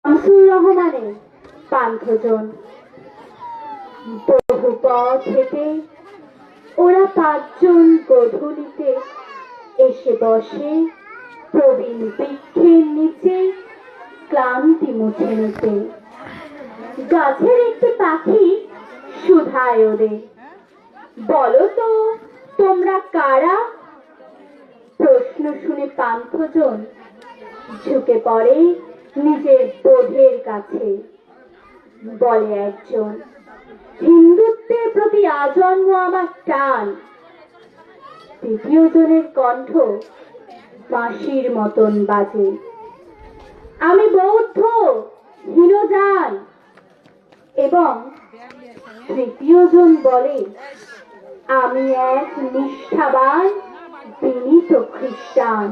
শামসুর রহমানের পান্থজন। বহু পথ হেঁটে ওরা পাঁচজন গধূলিতে এসে বসে প্রবীণ বৃক্ষের নিচে ক্লান্তি মুছে নিতে। গাছের একটি পাখি শুধায় ওদের, বলো তো তোমরা কারা? প্রশ্ন শুনে পান্থজন ঝুঁকে পড়ে নিজের বোধের কাছে। বলে একজন, হিন্দুত্বের প্রতি আজন্ম আমার টান। তৃতীয় জনের কণ্ঠ বাঁশির মতন বাজে, আমি বৌদ্ধ হীনযান। এবং তৃতীয় জন বলে, আমি এক নিষ্ঠাবান বিনীত খ্রিস্টান।